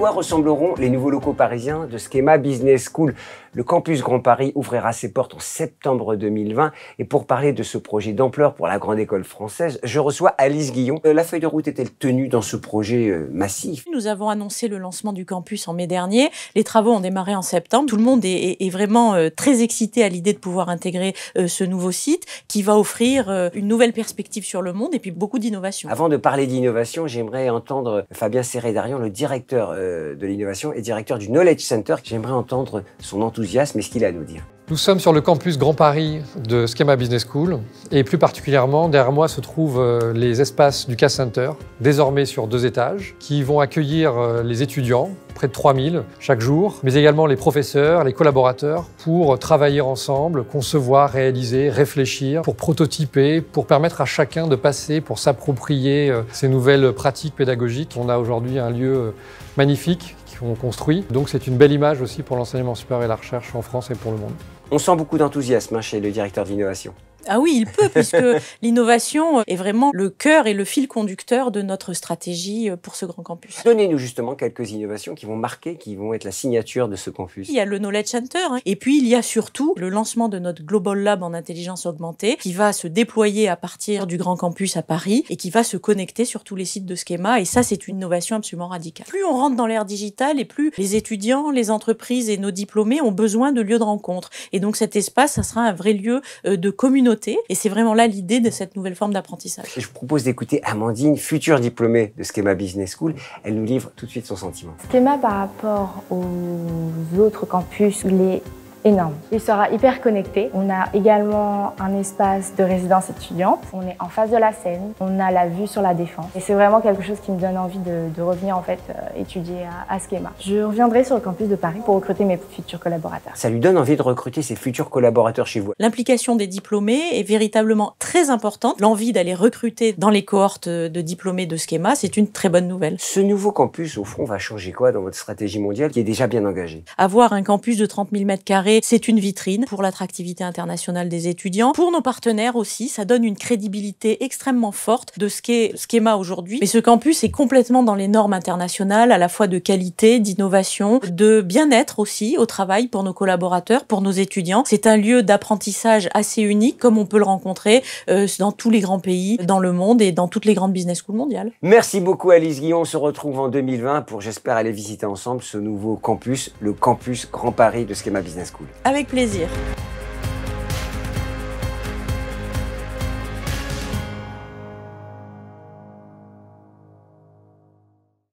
quoi ressembleront les nouveaux locaux parisiens de Schema Business School? Le campus Grand Paris ouvrira ses portes en septembre 2020. Et pour parler de ce projet d'ampleur pour la Grande École Française, je reçois Alice Guillon. La feuille de route est-elle tenue dans ce projet massif? Nous avons annoncé le lancement du campus en mai dernier. Les travaux ont démarré en septembre. Tout le monde est vraiment très excité à l'idée de pouvoir intégrer ce nouveau site qui va offrir une nouvelle perspective sur le monde et puis beaucoup d'innovation. Avant de parler d'innovation, j'aimerais entendre Fabien Serré-Darian, le directeur de l'innovation et directeur du Knowledge Center. J'aimerais entendre son enthousiasme et ce qu'il a à nous dire. Nous sommes sur le campus Grand Paris de Schema Business School et plus particulièrement, derrière moi se trouvent les espaces du K-Center, désormais sur 2 étages, qui vont accueillir les étudiants, près de 3000 chaque jour, mais également les professeurs, les collaborateurs, pour travailler ensemble, concevoir, réaliser, réfléchir, pour prototyper, pour permettre à chacun de passer, pour s'approprier ces nouvelles pratiques pédagogiques. On a aujourd'hui un lieu magnifique qu'on construit, donc c'est une belle image aussi pour l'enseignement supérieur et la recherche en France et pour le monde. On sent beaucoup d'enthousiasme chez le directeur de l'innovation. Ah oui, il peut, puisque l'innovation est vraiment le cœur et le fil conducteur de notre stratégie pour ce grand campus. Donnez-nous justement quelques innovations qui vont marquer, qui vont être la signature de ce campus. Il y a le Knowledge Center, et puis il y a surtout le lancement de notre Global Lab en intelligence augmentée, qui va se déployer à partir du grand campus à Paris et qui va se connecter sur tous les sites de Schema. Et ça, c'est une innovation absolument radicale. Plus on rentre dans l'ère digitale et plus les étudiants, les entreprises et nos diplômés ont besoin de lieux de rencontre. Et donc cet espace, ça sera un vrai lieu de communauté. Et c'est vraiment là l'idée de cette nouvelle forme d'apprentissage. Je vous propose d'écouter Amandine, future diplômée de Schema Business School. Elle nous livre tout de suite son sentiment. Schema par rapport aux autres campus, il est énorme. Il sera hyper connecté. On a également un espace de résidence étudiante. On est en face de la Seine. On a la vue sur la Défense. Et c'est vraiment quelque chose qui me donne envie de revenir en fait étudier à Schema. Je reviendrai sur le campus de Paris pour recruter mes futurs collaborateurs. Ça lui donne envie de recruter ses futurs collaborateurs chez vous. L'implication des diplômés est véritablement très importante. L'envie d'aller recruter dans les cohortes de diplômés de Schema, c'est une très bonne nouvelle. Ce nouveau campus, au fond, va changer quoi dans votre stratégie mondiale qui est déjà bien engagée? Avoir un campus de 30 000 m², c'est une vitrine pour l'attractivité internationale des étudiants. Pour nos partenaires aussi, ça donne une crédibilité extrêmement forte de ce qu'est Schema aujourd'hui. Mais ce campus est complètement dans les normes internationales, à la fois de qualité, d'innovation, de bien-être aussi au travail pour nos collaborateurs, pour nos étudiants. C'est un lieu d'apprentissage assez unique, comme on peut le rencontrer dans tous les grands pays dans le monde et dans toutes les grandes business schools mondiales. Merci beaucoup Alice Guillon. On se retrouve en 2020 pour, j'espère, aller visiter ensemble ce nouveau campus, le campus Grand Paris de Schema Business School. Avec plaisir.